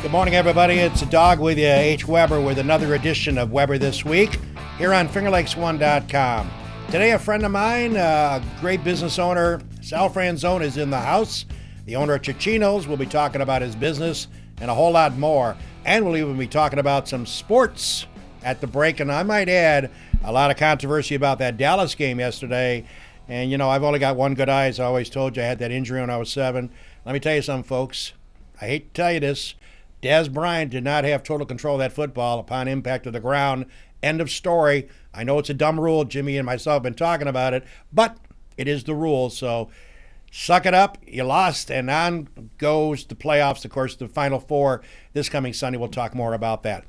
Good morning, everybody. It's a dog with you, H. Weber, with another edition of Weber This Week here on FingerLakes1.com. Today, a friend of mine, a great business owner, Sal Franzone, is in the house. The owner of Ciccino's. Will be talking about his business and a whole lot more. And we'll even be talking about some sports at the break. And I might add, a lot of controversy about that Dallas game yesterday. And, you know, I've only got one good eye, as I always told you. I had that injury when I was 7. Let me tell you something, folks. I hate to tell you this. Dez Bryant did not have total control of that football upon impact of the ground. End of story. I know it's a dumb rule. Jimmy and myself have been talking about it, but it is the rule. So suck it up. You lost, and on goes the playoffs. Of course, the Final Four this coming Sunday. We'll talk more about that.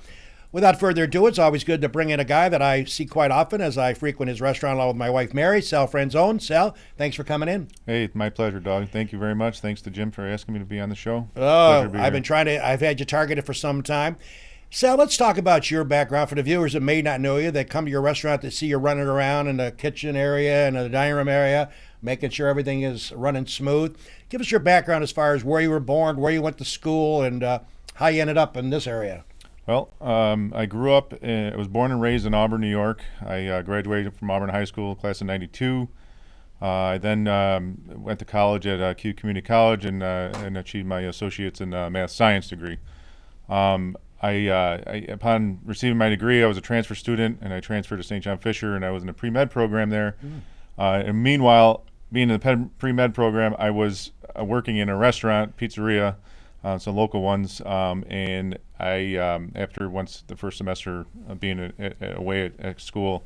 Without further ado, it's always good to bring in a guy that I see quite often as I frequent his restaurant along with my wife, Mary. Sal Franzone. Sal, thanks for coming in. Hey, my pleasure, dog. Thank you very much. Thanks to Jim for asking me to be on the show. Oh, I've had you targeted for some time. Sal, let's talk about your background for the viewers that may not know you. They come to your restaurant to see you running around in the kitchen area and the dining room area, making sure everything is running smooth. Give us your background as far as where you were born, where you went to school, and how you ended up in this area. Well, I grew up, I was born and raised in Auburn, New York. I graduated from Auburn High School, class of 92. I then went to college at Q Community College and achieved my associate's in math science degree. Upon receiving my degree, I was a transfer student, and I transferred to St. John Fisher, and I was in a pre-med program there. And meanwhile, being in the pre-med program, I was working in a restaurant, Pizzeria, some local ones, and I, after once the first semester of being away at school,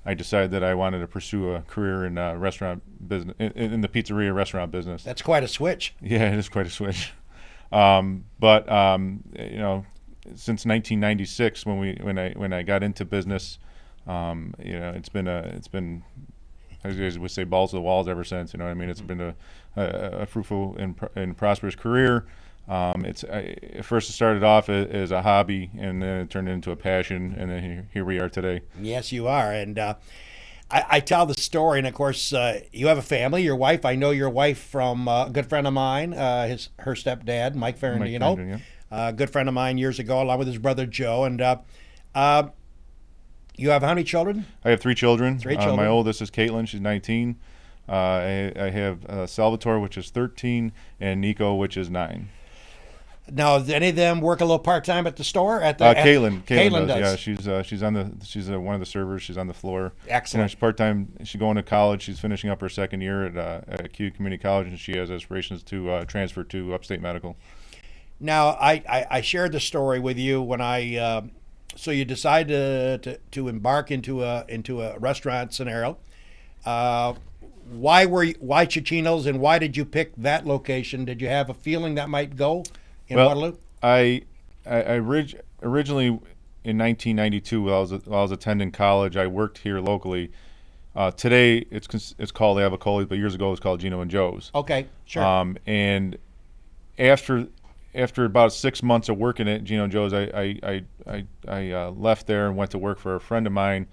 I decided that I wanted to pursue a career in restaurant business, in the pizzeria restaurant business. That's quite a switch. Yeah, it is quite a switch. But you know, since 1996, when I got into business, you know, it's been as you guys would say, balls to the walls ever since. You know what I mean? It's been a fruitful and prosperous career. First it started off as a hobby, and then it turned into a passion, and then here we are today. Yes, you are. And I tell the story, and of course, you have a family. Your wife, I know your wife from a good friend of mine, her stepdad, Mike Ferrandino, a good friend of mine years ago, along with his brother Joe. And you have how many children? I have 3 children. 3 children. My oldest is Caitlin. She's 19. I have Salvatore, which is 13, and Nico, which is 9. Now, does any of them work a little part-time at the store? Caitlin does. Yeah, she's one of the servers. She's on the floor. Excellent. You know, she's part-time. She's going to college. She's finishing up her second year at Q Community College, and she has aspirations to transfer to Upstate Medical. Now, I shared the story with you when so you decided to embark into a restaurant scenario. Why Ciccino's, and why did you pick that location? Did you have a feeling that might go in Waterloo? I originally in 1992, while I was attending college, I worked here locally. Today it's called Avicoli's, but years ago it was called Gino and Joe's. Okay, sure. And after about 6 months of working at Gino and Joe's, I left there and went to work for a friend of mine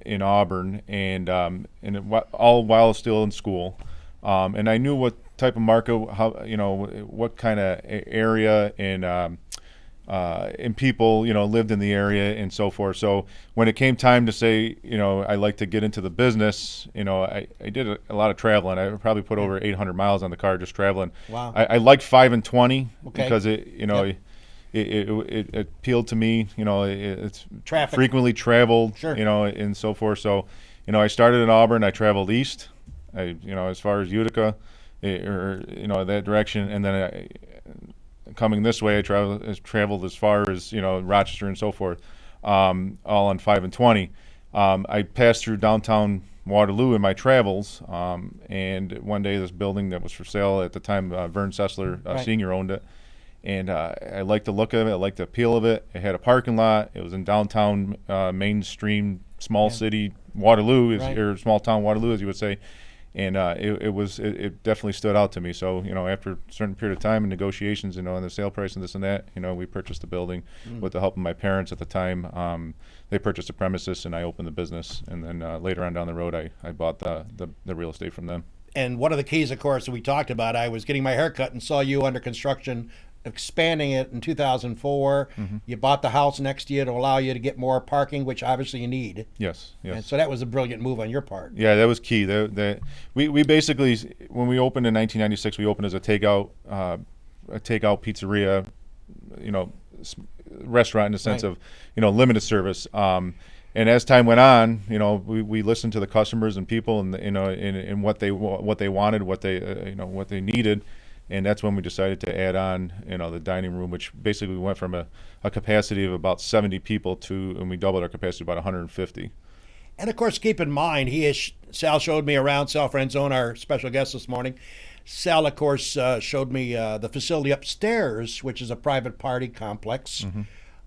in Auburn, and all while still in school. And I knew what type of market, what kind of area and people, lived in the area and so forth. So when it came time to say, I like to get into the business, I did a lot of traveling. I probably put over 800 miles on the car just traveling. Wow. I liked 5 and 20 because it, Yep. it appealed to me. It's Traffic. frequently traveled, Sure. And so forth. So, I started in Auburn. I traveled east, as far as Utica, or that direction, and then coming this way, I traveled as far as Rochester and so forth, all on 5 and 20. I passed through downtown Waterloo in my travels, and one day this building that was for sale at the time, Vern Sessler Right. Sr. owned it. And I liked the look of it. I liked the appeal of it. It had a parking lot. It was in downtown, mainstream, small city Waterloo, Right. or small town Waterloo, as you would say. And it definitely stood out to me. So after a certain period of time and negotiations, and the sale price and this and that, we purchased the building with the help of my parents at the time. They purchased the premises, and I opened the business. And then later on down the road, I bought the real estate from them. And one of the keys, of course, that we talked about, I was getting my hair cut and saw you under construction expanding it in 2004. You bought the house next to you to allow you to get more parking, which obviously you need. Yes, yes. And so that was a brilliant move on your part. Yeah, that was key. We basically, when we opened in 1996, we opened as a takeout pizzeria, restaurant in the sense of, limited service. And as time went on, we listened to the customers and people, and and what they wanted, what they needed, and that's when we decided to add on, the dining room, which basically went from a capacity of about 70 people and we doubled our capacity to about 150. And of course, keep in mind, Sal showed me around. Sal Franzone, our special guest this morning. Sal, of course, showed me the facility upstairs, which is a private party complex.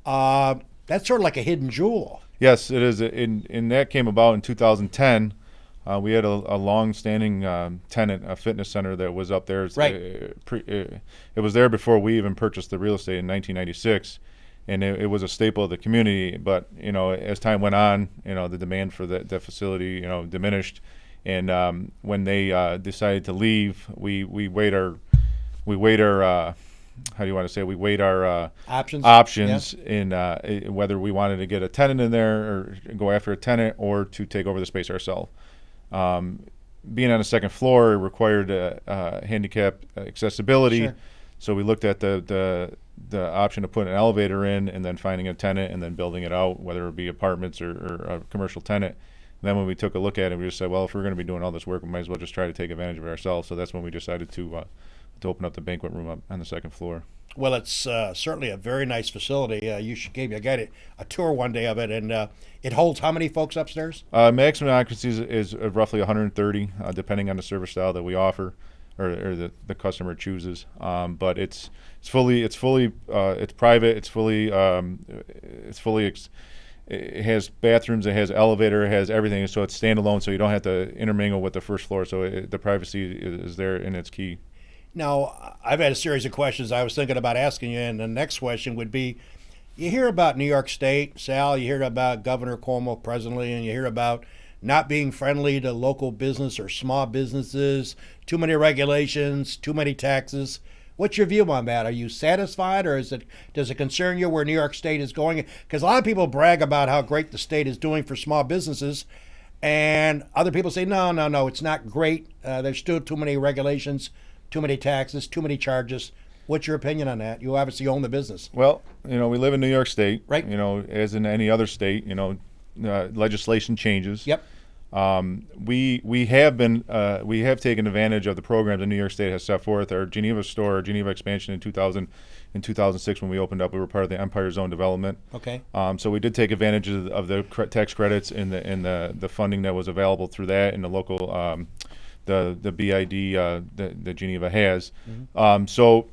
That's sort of like a hidden jewel. Yes, it is. And that came about in 2010. We had a long-standing tenant, a fitness center that was up there. Right. It was there before we even purchased the real estate in 1996, and it was a staple of the community. But as time went on, the demand for that facility, diminished, and when they decided to leave, we weighed our how do you want to say? We weighed our options in whether we wanted to get a tenant in there or go after a tenant or to take over the space ourselves. Being on the second floor, it required handicap accessibility. Sure. So we looked at the option to put an elevator in and then finding a tenant and then building it out, whether it be apartments or a commercial tenant. And then when we took a look at it, we just said, well, if we're going to be doing all this work, we might as well just try to take advantage of it ourselves. So that's when we decided to open up the banquet room up on the second floor. Well, it's certainly a very nice facility. You should give me a tour one day of it, and it holds how many folks upstairs? Maximum occupancy is roughly 130, depending on the service style that we offer, or the customer chooses. But it's private. It has bathrooms. It has elevator. It has everything. So it's standalone. So you don't have to intermingle with the first floor. So the privacy is there, and it's key. Now, I've had a series of questions I was thinking about asking you, and the next question would be, you hear about New York State, Sal, you hear about Governor Cuomo presently, and you hear about not being friendly to local business or small businesses, too many regulations, too many taxes. What's your view on that? Are you satisfied, or does it concern you where New York State is going? Because a lot of people brag about how great the state is doing for small businesses, and other people say, no, it's not great. There's still too many regulations, too many taxes, too many charges. What's your opinion on that? You obviously own the business. Well, we live in New York State, right? As in any other state, legislation changes. Yep. We have taken advantage of the programs that New York State has set forth. Our Geneva expansion in 2006 when we opened up, we were part of the Empire Zone development. Okay. So we did take advantage of the tax credits and the funding that was available through that and the local the BID that Geneva has. So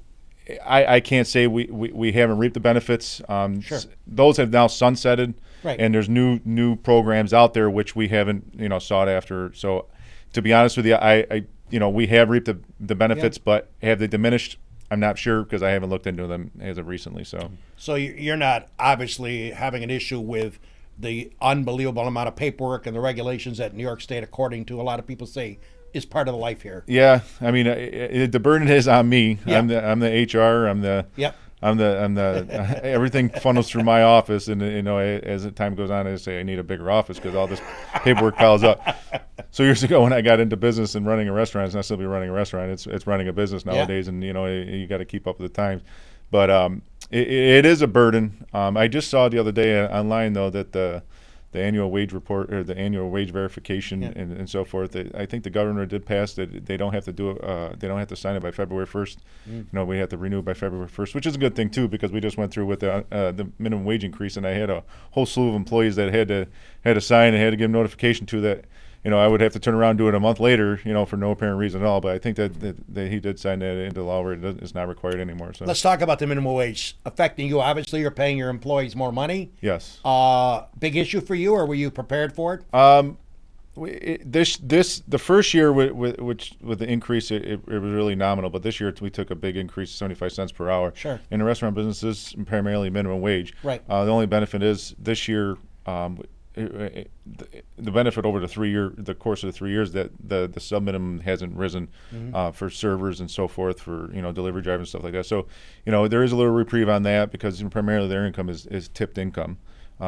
I can't say we haven't reaped the benefits. Sure. Those have now sunsetted. Right. And there's new programs out there which we haven't sought after. So, to be honest with you, we have reaped the benefits, but have they diminished? I'm not sure because I haven't looked into them as of recently. So you're not obviously having an issue with the unbelievable amount of paperwork and the regulations that New York State, according to a lot of people, say is part of the life here. Yeah, I mean, the burden is on me. Yeah. I'm the HR. I'm the everything funnels through my office, and as the time goes on, I say I need a bigger office because all this paperwork piles up. So years ago, when I got into business and running a restaurant, it's not simply running a restaurant; it's running a business nowadays, and you got to keep up with the times. But it is a burden. I just saw the other day online though that the annual wage report or the annual wage verification and so forth. I think the governor did pass that they don't have to do it. They don't have to sign it by February 1st. We have to renew it by February 1st, which is a good thing too because we just went through with the minimum wage increase, and I had a whole slew of employees that had to sign and had to give notification to that. I would have to turn around and do it a month later, for no apparent reason at all. But I think that he did sign that into law where it's not required anymore. So let's talk about the minimum wage affecting you. Obviously, you're paying your employees more money. Yes. Big issue for you, or were you prepared for it? The first year with the increase, it was really nominal. But this year we took a big increase, 75 cents per hour. Sure. In the restaurant business is primarily minimum wage. Right. The only benefit is this year. the benefit over the course of the 3 years, that the sub minimum hasn't risen for servers and so forth, for delivery drivers and stuff like that. So there is a little reprieve on that, because primarily their income is tipped income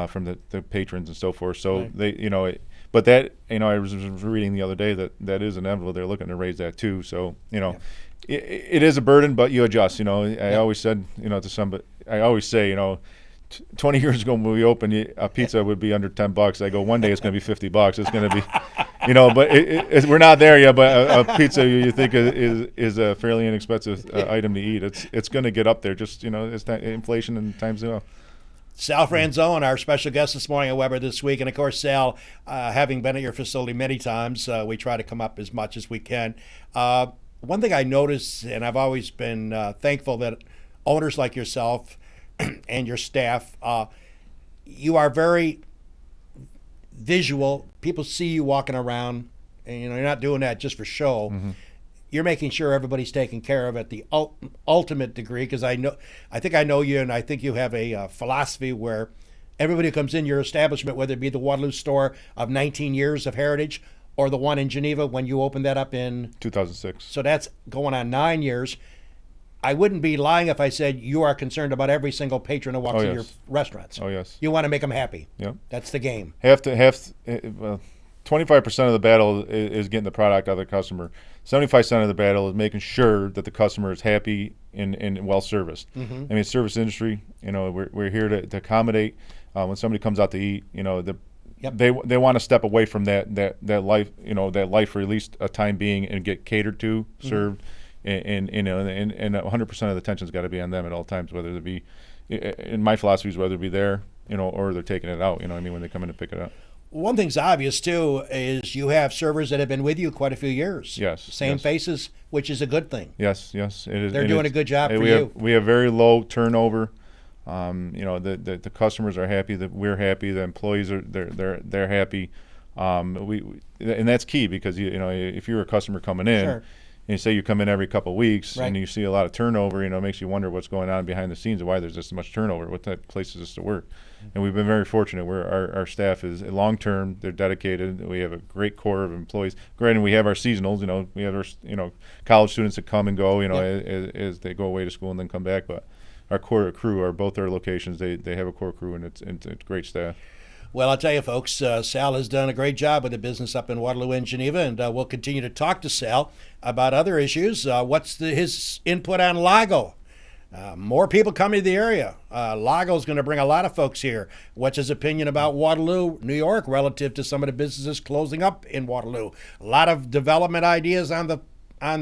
from the patrons and so forth. So right. they but that I was reading the other day that is inevitable. They're looking to raise that too. So it is a burden, but you adjust. I always said to somebody, I always say 20 years ago when we opened, a pizza would be under $10. I go, one day it's going to be $50. It's going to be, but we're not there yet. But a pizza you think is a fairly inexpensive item to eat. It's going to get up there. Just it's that inflation and times. Sal Franzone, our special guest this morning at Weber This Week. And, of course, Sal, having been at your facility many times, we try to come up as much as we can. One thing I noticed, and I've always been thankful that owners like yourself and your staff, you are very visual. People see you walking around, and you're not doing that just for show. Mm-hmm. You're making sure everybody's taken care of at the ultimate degree, because I think I know you, and I think you have a philosophy where everybody who comes in your establishment, whether it be the Waterloo store of 19 years of heritage or the one in Geneva when you opened that up in 2006. So that's going on 9 years. I wouldn't be lying if I said you are concerned about every single patron who walks in your restaurants. Oh, yes. You want to make them happy. Yeah. That's the game. 25% of the battle is getting the product out of the customer. 75% of the battle is making sure that the customer is happy and well serviced. Mm-hmm. I mean, service industry. We're here to accommodate. When somebody comes out to eat, they want to step away from that life, that life for at least a time being, and get catered to, served, and 100% of the attention's got to be on them at all times, whether it be, in my philosophy, is whether it be there, or they're taking it out. When they come in to pick it up. One thing's obvious, too, is you have servers that have been with you quite a few years. Yes. Same faces, which is a good thing. Yes. It is. They're doing a good job for you. We have very low turnover. The customers are happy, that we're happy, the employees are they're happy. And that's key, because if you're a customer coming in, sure, and you say you come in every couple of weeks, right, and you see a lot of turnover, it makes you wonder what's going on behind the scenes and why there's this much turnover. What type of place is this to work? And we've been very fortunate where our staff is long-term. They're dedicated. We have a great core of employees. Granted, we have our seasonals. We have our college students that come and go. As they go away to school and then come back. But our core crew are both our locations. They have a core crew, and it's great staff. Well, I'll tell you, folks, Sal has done a great job with the business up in Waterloo and Geneva, and we'll continue to talk to Sal about other issues. What's his input on Lago? More people coming to the area. Lago's going to bring a lot of folks here. What's his opinion about Waterloo, New York, relative to some of the businesses closing up in Waterloo? A lot of development ideas on the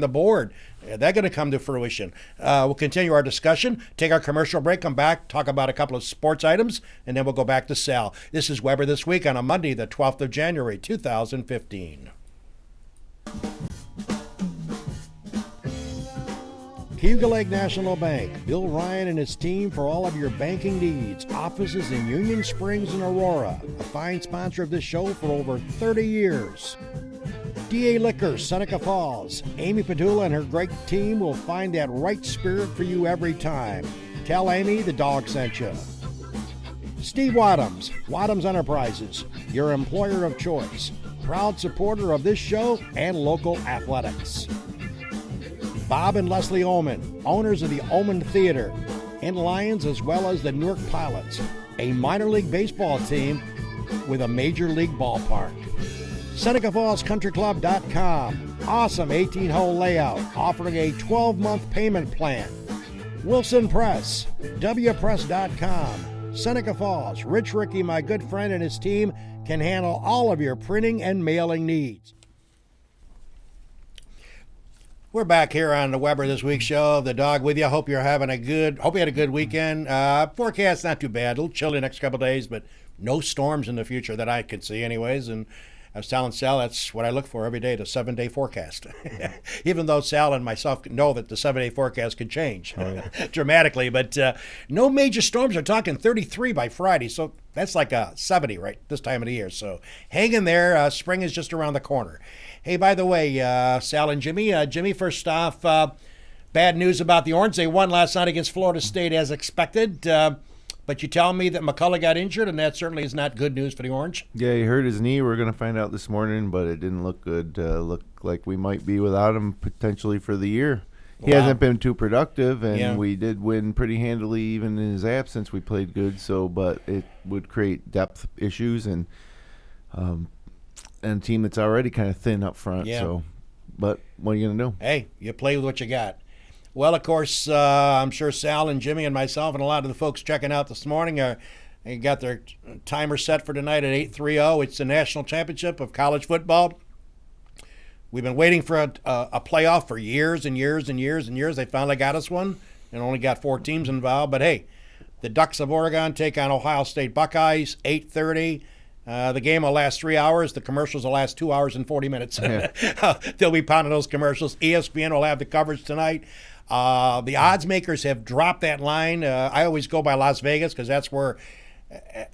board. They're going to come to fruition. We'll continue our discussion, take our commercial break, come back, talk about a couple of sports items, and then we'll go back to Sal. This is Weber This Week on a Monday, the 12th of January, 2015. Cayuga Lake National Bank. Bill Ryan and his team for all of your banking needs. Offices in Union Springs and Aurora. A fine sponsor of this show for over 30 years. DA Liquors, Seneca Falls. Amy Padula and her great team will find that right spirit for you every time. Tell Amy the dog sent you. Steve Wadhams, Wadhams Enterprises, your employer of choice. Proud supporter of this show and local athletics. Bob and Leslie Oman, owners of the Oman Theater, in Lions as well as the Newark Pilots, a minor league baseball team with a major league ballpark. SenecaFallsCountryClub.com, awesome 18-hole layout, offering a 12-month payment plan. Wilson Press, WPress.com, Seneca Falls. Rich Ricky, my good friend, and his team can handle all of your printing and mailing needs. We're back here on the Weber This Week show. The dog with you. Hope you had a good weekend. Forecast not too bad. A little chilly next couple of days, but no storms in the future that I could see anyways. And I was telling Sal, that's what I look for every day, the 7-day forecast. Even though Sal and myself know that the 7-day forecast could change dramatically. But no major storms. We're talking 33 by Friday. So that's like a 70 right this time of the year. So hang in there. Spring is just around the corner. Hey, by the way, Sal and Jimmy. Jimmy, first off, bad news about the Orange. They won last night against Florida State as expected. But you tell me that McCullough got injured, and that certainly is not good news for the Orange. Yeah, he hurt his knee. We're going to find out this morning, but it didn't look good. Looked like we might be without him potentially for the year. He hasn't been too productive, and we did win pretty handily even in his absence. We played good, but it would create depth issues and a team that's already kind of thin up front. Yeah. So, but what are you going to do? Hey, you play with what you got. Well, of course, I'm sure Sal and Jimmy and myself and a lot of the folks checking out this morning they got their timer set for tonight at 8:30. It's the national championship of college football. We've been waiting for a playoff for years and years and years and years. They finally got us one and only got 4 teams involved. But, hey, the Ducks of Oregon take on Ohio State Buckeyes, 8:30. The game will last 3 hours. The commercials will last 2 hours and 40 minutes. Yeah. They'll be pounding those commercials. ESPN will have the coverage tonight. The odds makers have dropped that line. I always go by Las Vegas because that's where,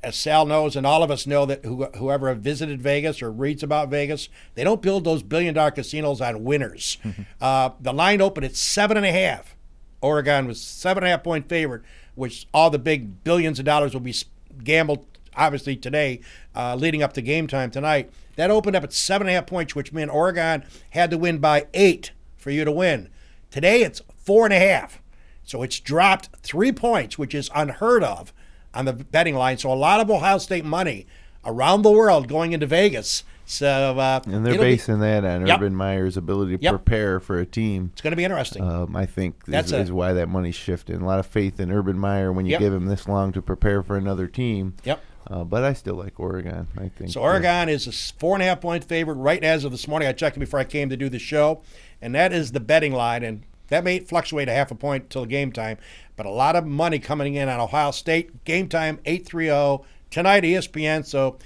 as Sal knows and all of us know, that whoever have visited Vegas or reads about Vegas, they don't build those billion-dollar casinos on winners. The line opened at 7.5. Oregon was 7.5-point favorite, which all the big billions of dollars will be gambled, obviously, today, leading up to game time tonight. That opened up at 7.5 points, which meant Oregon had to win by 8 for you to win. Today, it's 4.5. So it's dropped 3 points, which is unheard of on the betting line. So a lot of Ohio State money around the world going into Vegas. So and they're basing that on Urban Meyer's ability to prepare for a team. It's going to be interesting. I think this is why that money's shifting. A lot of faith in Urban Meyer when you give him this long to prepare for another team. Yep. But I still like Oregon, I think. So Oregon is a 4.5-point favorite right as of this morning. I checked it before I came to do the show, and that is the betting line. And that may fluctuate 0.5 point till game time, but a lot of money coming in on Ohio State. Game time, 8:30 tonight, ESPN. So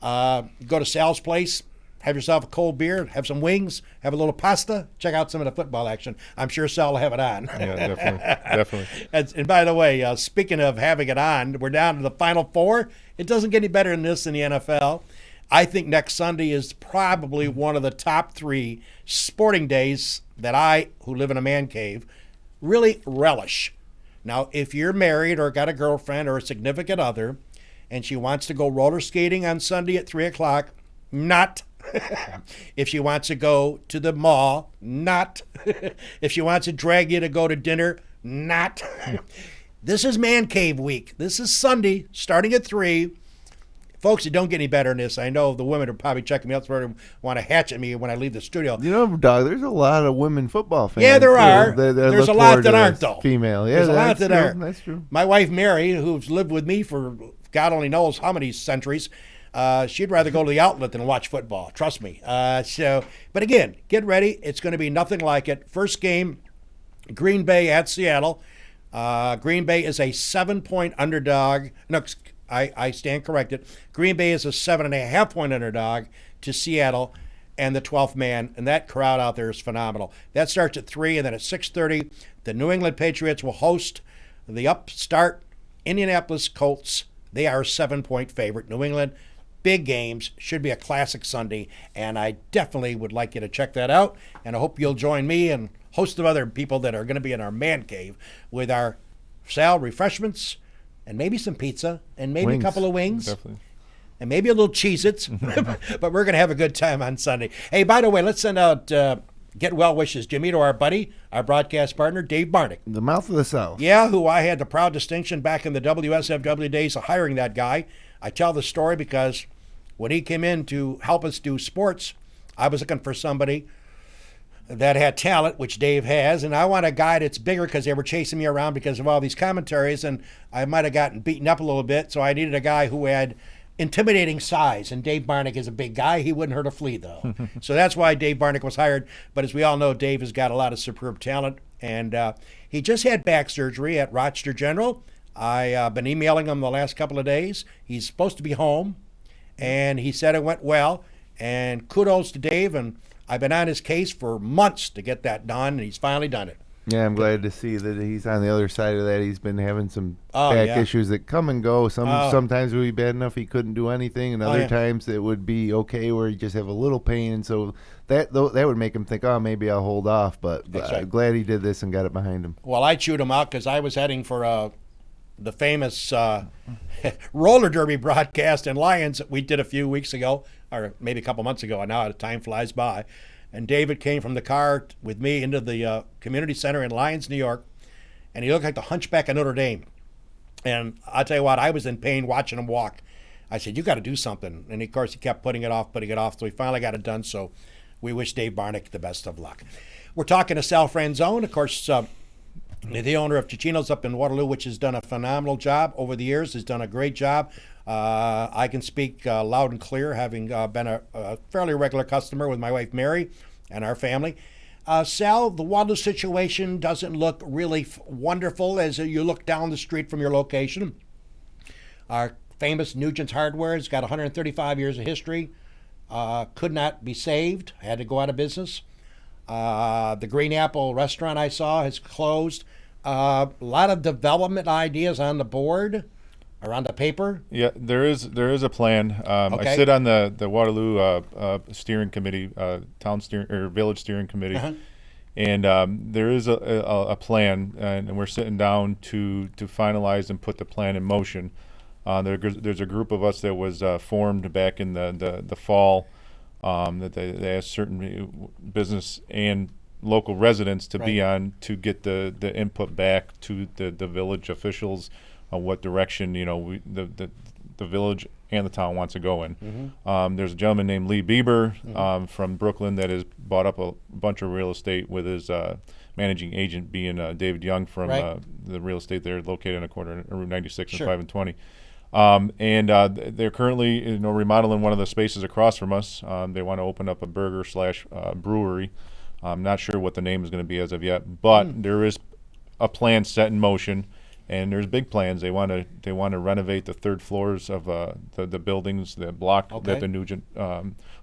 go to Sal's place, have yourself a cold beer, have some wings, have a little pasta, check out some of the football action. I'm sure Sal will have it on. Yeah, definitely. And by the way, speaking of having it on, we're down to the Final Four. It doesn't get any better than this in the NFL. I think next Sunday is probably one of the top 3 sporting days that I, who live in a man cave, really relish. Now, if you're married or got a girlfriend or a significant other and she wants to go roller skating on Sunday at 3 o'clock, not. If she wants to go to the mall, not. If she wants to drag you to go to dinner, not. This is man cave week. This is Sunday, starting at 3. Folks, it don't get any better than this. I know the women are probably checking me out, so want to hatchet me when I leave the studio. You know, Doug, there's a lot of women football fans. Yeah, there are. There's a lot that aren't, though. Female. Yeah, there's a lot that aren't. That's true. My wife, Mary, who's lived with me for God only knows how many centuries, she'd rather go to the outlet than watch football. Trust me. But again, get ready. It's going to be nothing like it. First game, Green Bay at Seattle. Green Bay is a 7-point underdog. No, I stand corrected. Green Bay is a 7.5-point underdog to Seattle and the 12th man, and that crowd out there is phenomenal. That starts at 3, and then at 6:30, the New England Patriots will host the upstart Indianapolis Colts. They are a 7-point favorite. New England, big games, should be a classic Sunday, and I definitely would like you to check that out, and I hope you'll join me and a host of other people that are going to be in our man cave with our Sal refreshments, and maybe some pizza, and maybe a couple of wings. Definitely. And maybe a little Cheez-Its. But we're going to have a good time on Sunday. Hey, by the way, let's send out get well wishes, Jimmy, to our buddy, our broadcast partner, Dave Barnick. The mouth of the South. Yeah, who I had the proud distinction back in the WSFW days of hiring that guy. I tell the story because when he came in to help us do sports, I was looking for somebody that had talent, which Dave has, and I want a guy that's bigger because they were chasing me around because of all these commentaries, and I might have gotten beaten up a little bit, so I needed a guy who had intimidating size, and Dave Barnick is a big guy. He wouldn't hurt a flea, though. So that's why Dave Barnick was hired, but as we all know, Dave has got a lot of superb talent, and he just had back surgery at Rochester General. I've been emailing him the last couple of days. He's supposed to be home, and he said it went well, and kudos to Dave, and I've been on his case for months to get that done, and he's finally done it. Yeah, I'm glad to see that he's on the other side of that. He's been having some back issues that come and go. Sometimes it would be bad enough he couldn't do anything, and other times it would be okay where he just have a little pain. And so that would make him think, oh, maybe I'll hold off. But I'm glad he did this and got it behind him. Well, I chewed him out because I was heading for a the famous roller derby broadcast in Lyons that we did a few weeks ago, or maybe a couple months ago, and now time flies by. And David came from the car with me into the community center in Lyons, New York, and he looked like the Hunchback of Notre Dame. And I'll tell you what, I was in pain watching him walk. I said, you got to do something. And of course, he kept putting it off, so we finally got it done. So we wish Dave Barnick the best of luck. We're talking to Sal Franzone, of course, the owner of Ciccino's up in Waterloo, which has done a phenomenal job over the years, has done a great job. I can speak loud and clear, having been a fairly regular customer with my wife Mary and our family. Sal, the Waterloo situation doesn't look really wonderful as you look down the street from your location. Our famous Nugent's Hardware has got 135 years of history. Could not be saved, had to go out of business. The Green Apple restaurant I saw has closed. A lot of development ideas on the board or on the paper. Yeah, there is a plan. Okay. I sit on the Waterloo steering committee, town steering or village steering committee, and there is a plan, and we're sitting down to finalize and put the plan in motion. There's a group of us that was formed back in the fall. That they asked certain business and local residents to be on to get the input back to the village officials on what direction the village and the town wants to go in. There's a gentleman named Lee Bieber from Brooklyn that has bought up a bunch of real estate with his managing agent being David Young from the real estate there located in a corner of Route 96 and 5 and 20. And they're currently remodeling one of the spaces across from us. They want to open up a burger / brewery. I'm not sure what the name is going to be as of yet, but there is a plan set in motion, and there's big plans. They want to renovate the third floors of the buildings, the block that the Nugent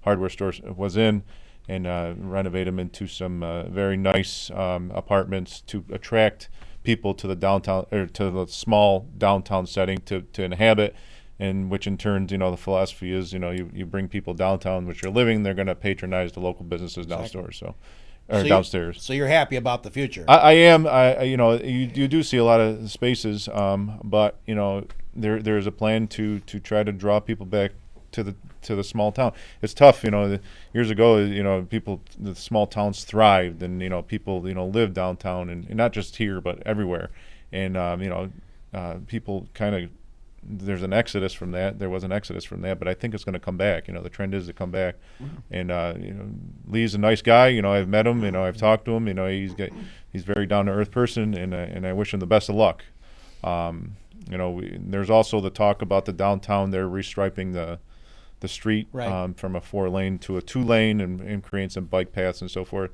hardware store was in, and renovate them into some very nice apartments to attract people to the downtown or to the small downtown setting to inhabit, and which in turn, the philosophy is, you bring people downtown, which are living, they're going to patronize the local businesses downstairs. Downstairs. So you're happy about the future? I am. You do see a lot of spaces, but there's a plan to try to draw people back to the small town. It's tough, years ago, the small towns thrived, and people lived downtown, and not just here but everywhere, and people kind of, there's an exodus from that. There was an exodus from that, but I think it's going to come back. The trend is to come back, and Lee's a nice guy. I've met him. I've talked to him. He's very down to earth person, and I wish him the best of luck. There's also the talk about the downtown. They're restriping the street from a 4-lane to a 2-lane, and creating some bike paths and so forth.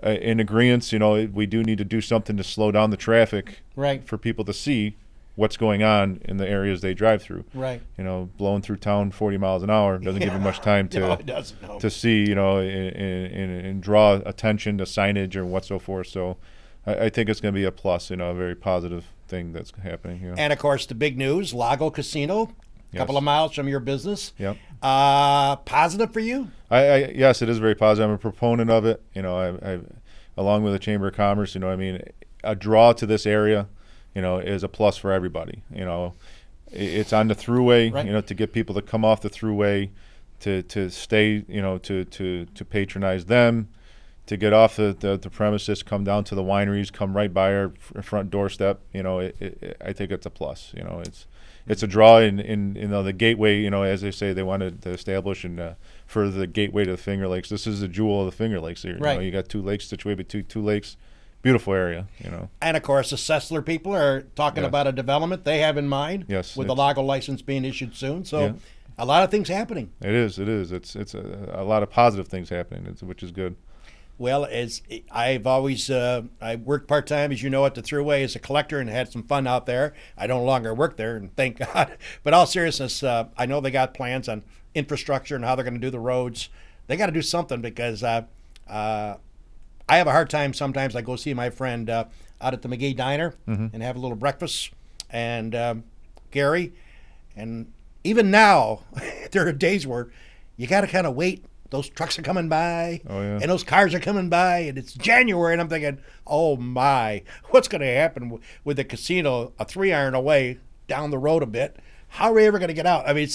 In agreement, we do need to do something to slow down the traffic for people to see what's going on in the areas they drive through. Blowing through town 40 miles an hour doesn't give you much time to see, and draw attention to signage or what so forth. So I think it's going to be a plus, a very positive thing that's happening. And of course, the big news: Lago Casino, a couple of miles from your business. Yep. Positive for you? Yes, it is very positive. I'm a proponent of it. I along with the Chamber of Commerce. A draw to this area, is a plus for everybody. It's on the thruway. To get people to come off the thruway, to stay. To patronize them, to get off the premises, come down to the wineries, come right by our front doorstep. I think it's a plus. It's a draw in the gateway. As they say, they wanted to establish and further the gateway to the Finger Lakes. This is the jewel of the Finger Lakes here. You got two lakes situated between two lakes. Beautiful area, And of course, the Sessler people are talking about a development they have in mind. Yes, with the Lago license being issued soon. So a lot of things happening. It is. It's a lot of positive things happening, which is good. Well, as I've always, I worked part-time, as you know, at the Thruway as a collector and had some fun out there. I no longer work there, and thank God. But all seriousness, I know they got plans on infrastructure and how they're going to do the roads. They got to do something because I have a hard time sometimes. I go see my friend out at the McGee Diner and have a little breakfast, and Gary, and even now there are days where you got to kind of wait those trucks are coming by, and those cars are coming by, and it's January, and I'm thinking, oh my, what's going to happen with the casino a 3-iron away down the road a bit? How are we ever going to get out? I mean,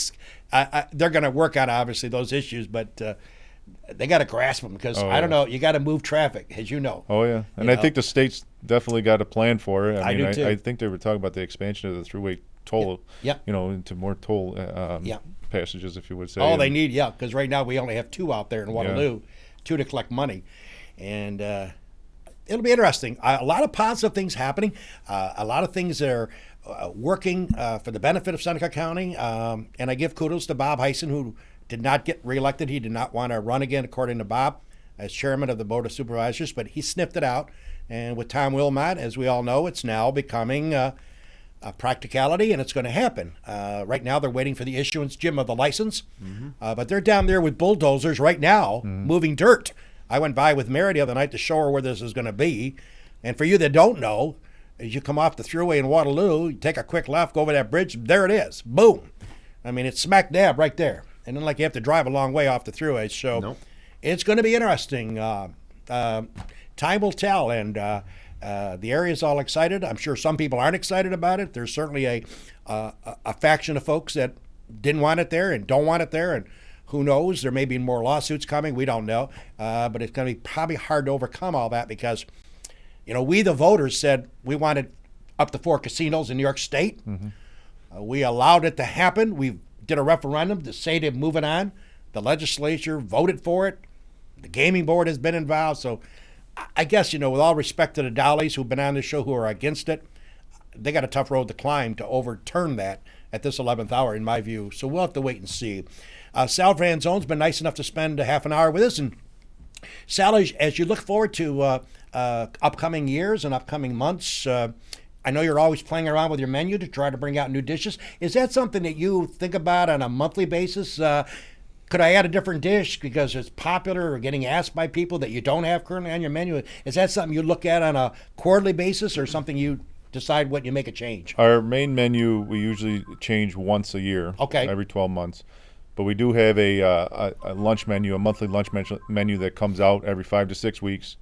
they're going to work on, obviously, those issues, but they got to grasp them because, I don't know, you got to move traffic, as you know. Oh, yeah. And I think the state's definitely got a plan for it. I do, too. I think they were talking about the expansion of the throughway toll, into more toll passages, if you would say. Oh, they need, because right now we only have 2 out there in Waterloo, 2 to collect money. And it'll be interesting. A lot of positive things happening, a lot of things that are working for the benefit of Seneca County. And I give kudos to Bob Heisen, who did not get reelected. He did not want to run again, according to Bob, as chairman of the Board of Supervisors, but he sniffed it out. And with Tom Wilmot, as we all know, it's now becoming a practicality, and it's going to happen. Right now, they're waiting for the issuance, Jim, of the license, but they're down there with bulldozers right now moving dirt. I went by with Mary the other night to show her where this is going to be. And for you that don't know, as you come off the thruway in Waterloo, you take a quick left, go over that bridge, there it is. Boom. I mean, it's smack dab right there. And then, like, you have to drive a long way off the thruway. So it's going to be interesting. Time will tell, and the area's all excited. I'm sure some people aren't excited about it. There's certainly a faction of folks that didn't want it there and don't want it there, and who knows? There may be more lawsuits coming. We don't know. But it's going to be probably hard to overcome all that because, we the voters said we wanted up to 4 casinos in New York State. We allowed it to happen. We did a referendum to say to move it on. The legislature voted for it. The gaming board has been involved. So I guess, with all respect to the Dollies who've been on this show who are against it, they got a tough road to climb to overturn that at this 11th hour, in my view. So we'll have to wait and see. Sal Franzone's been nice enough to spend a half an hour with us. And Sal, as you look forward to upcoming years and upcoming months, I know you're always playing around with your menu to try to bring out new dishes. Is that something that you think about on a monthly basis? Could I add a different dish because it's popular or getting asked by people that you don't have currently on your menu? Is that something you look at on a quarterly basis or something you decide when you make a change? Our main menu, we usually change once a year, every 12 months. But we do have a lunch menu, a monthly lunch menu that comes out every 5 to 6 weeks.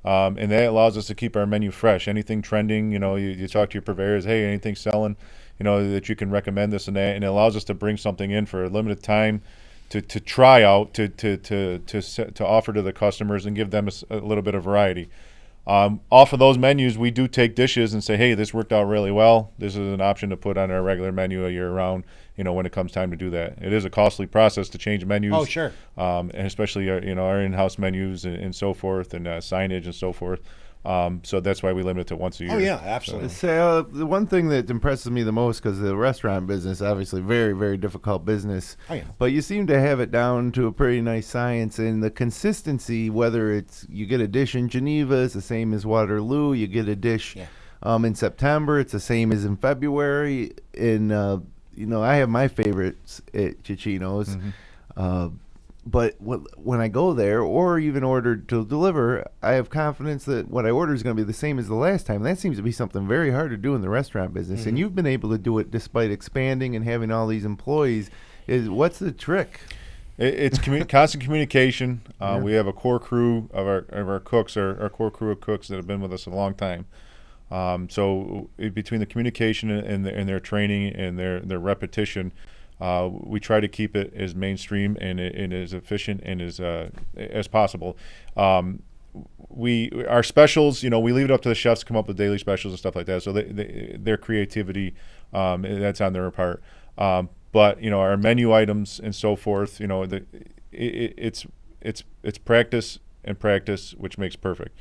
And that allows us to keep our menu fresh. Anything trending, you talk to your purveyors, hey, anything selling, that you can recommend this and that. And it allows us to bring something in for a limited time to try out, to offer to the customers and give them a little bit of variety. Off of those menus, we do take dishes and say, hey, this worked out really well. This is an option to put on our regular menu a year round, when it comes time to do that. It is a costly process to change menus. Oh, sure. And especially, our in-house menus and so forth and signage and so forth. So that's why we limit it to once a year. Oh, yeah, absolutely. So, the one thing that impresses me the most, because the restaurant business, obviously very, very difficult business, but you seem to have it down to a pretty nice science, and the consistency, whether it's you get a dish in Geneva, it's the same as Waterloo, you get a dish in September, it's the same as in February, and, I have my favorites at Ciccino's, but when I go there or even order to deliver, I have confidence that what I order is going to be the same as the last time. That seems to be something very hard to do in the restaurant business. And you've been able to do it despite expanding and having all these employees. What's the trick? It's constant communication. We have a core crew of our cooks, our core crew of cooks that have been with us a long time. So between the communication and their training and their repetition, we try to keep it as mainstream and as efficient and as possible. Our specials, we leave it up to the chefs to come up with daily specials and stuff like that. So their creativity, that's on their part. But our menu items and so forth, it's practice and practice, which makes perfect.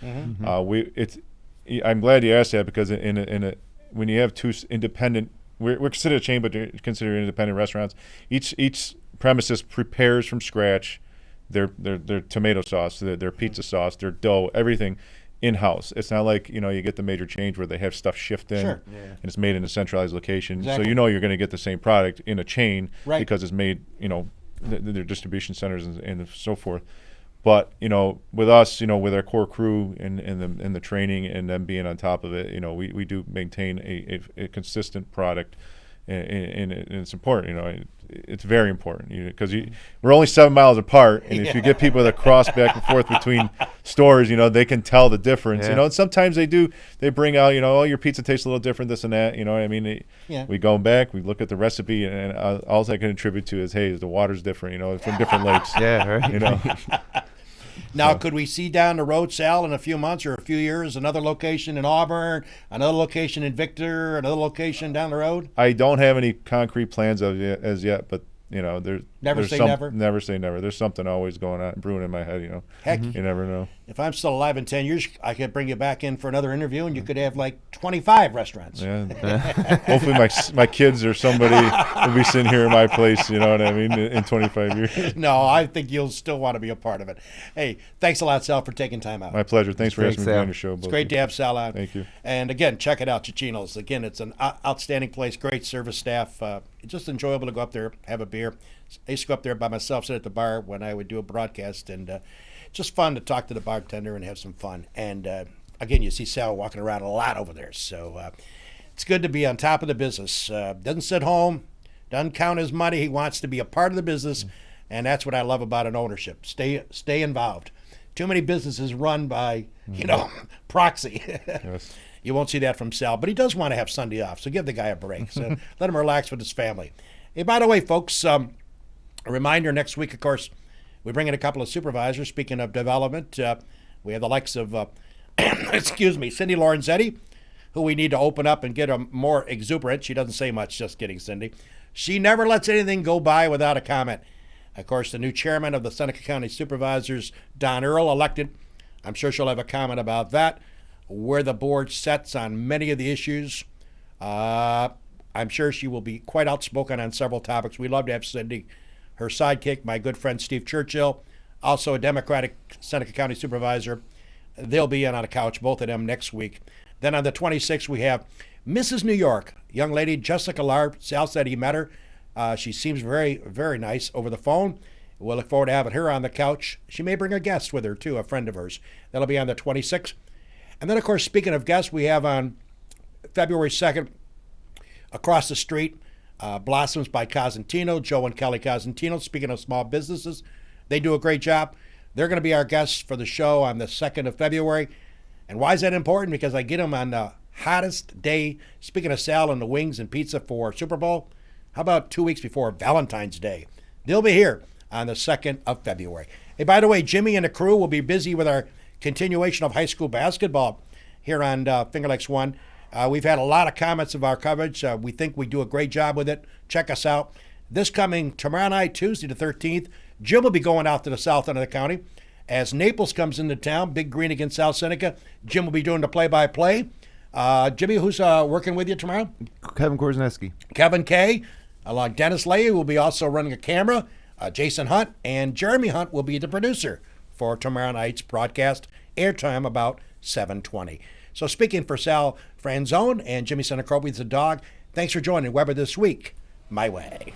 I'm glad you asked that because when you have 2 independent. We're considered a chain, but they're considered independent restaurants. Each premises prepares from scratch their tomato sauce, their pizza sauce, their dough, everything in-house. It's not like you get the major chains where they have stuff shipped in and it's made in a centralized location. Exactly. So you're going to get the same product in a chain because it's made their distribution centers and so forth. But with us, with our core crew and the training and them being on top of it, we do maintain a consistent product and it's important. You know, it's very important because we're only 7 miles apart, and if you get people that cross back and forth between stores, you know, they can tell the difference. Yeah. You know, and sometimes they bring out, you know, oh, your pizza tastes a little different, this and that. You know what I mean? We go back, we look at the recipe, and all I can attribute to is, hey, the water's different. You know, it's from different lakes. Yeah, right. You know. Now, could we see down the road, Sal, in a few months or a few years, another location in Auburn, another location in Victor, another location down the road? I don't have any concrete plans as yet, but you know, never say never. Never say never. There's something always going on, brewing in my head. You know, heck, you never know. If I'm still alive in 10 years, I could bring you back in for another interview, and you could have like 25 restaurants. Yeah. Hopefully, my kids or somebody will be sitting here in my place. You know what I mean? In 25 years. No, I think you'll still want to be a part of it. Hey, thanks a lot, Sal, for taking time out. My pleasure. Thanks for asking me to join the show. It's great to have Sal on. Thank you. And again, check it out, Ciccino's. Again, it's an outstanding place, great service staff. It's just enjoyable to go up there, have a beer. I used to go up there by myself, sit at the bar when I would do a broadcast, and just fun to talk to the bartender and have some fun. And again, you see Sal walking around a lot over there, so it's good to be on top of the business. Doesn't sit home, doesn't count his money. He wants to be a part of the business, and that's what I love about an ownership. Stay involved. Too many businesses run by, proxy. Yes. You won't see that from Sal, but he does want to have Sunday off, so give the guy a break. So let him relax with his family. Hey, by the way, folks, a reminder, next week, of course, we bring in a couple of supervisors. Speaking of development, we have the likes of, Cindy Lorenzetti, who we need to open up and get a more exuberant. She doesn't say much, just kidding, Cindy. She never lets anything go by without a comment. Of course, the new chairman of the Seneca County Supervisors, Don Earl, elected. I'm sure she'll have a comment about that, where the board sets on many of the issues. I'm sure she will be quite outspoken on several topics. We love to have Cindy. Her sidekick, my good friend Steve Churchill, also a Democratic Seneca County Supervisor. They'll be in on a couch, both of them, next week. Then on the 26th, we have Mrs. New York, young lady Jessica Larb. Sal said he met her. She seems very, very nice over the phone. We'll look forward to having her on the couch. She may bring a guest with her, too, a friend of hers. That'll be on the 26th. And then, of course, speaking of guests, we have on February 2nd, across the street, Blossoms by Cosentino, Joe and Kelly Cosentino. Speaking of small businesses, they do a great job. They're going to be our guests for the show on the 2nd of February. And why is that important? Because I get them on the hottest day, speaking of Sal and the wings and pizza for Super Bowl, how about 2 weeks before Valentine's Day? They'll be here on the 2nd of February. Hey, by the way, Jimmy and the crew will be busy with our continuation of high school basketball here on Finger Lakes One. We've had a lot of comments of our coverage. We think we do a great job with it. Check us out. This coming tomorrow night, Tuesday the 13th, Jim will be going out to the south end of the county. As Naples comes into town, Big Green against South Seneca, Jim will be doing the play-by-play. Jimmy, who's working with you tomorrow? Kevin Korzeniewski. Kevin K. Along Dennis Lay will be also running a camera. Jason Hunt and Jeremy Hunt will be the producer for tomorrow night's broadcast. Airtime about 7:20. So speaking for Sal Franzone and Jimmy Senecrobi, the dog, thanks for joining Weber This Week, My Way.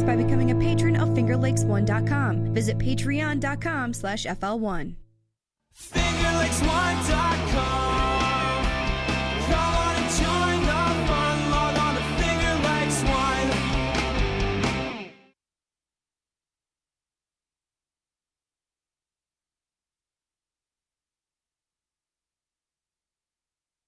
By becoming a patron of FingerLakes1.com. Visit patreon.com/FL1. FingerLakes1.com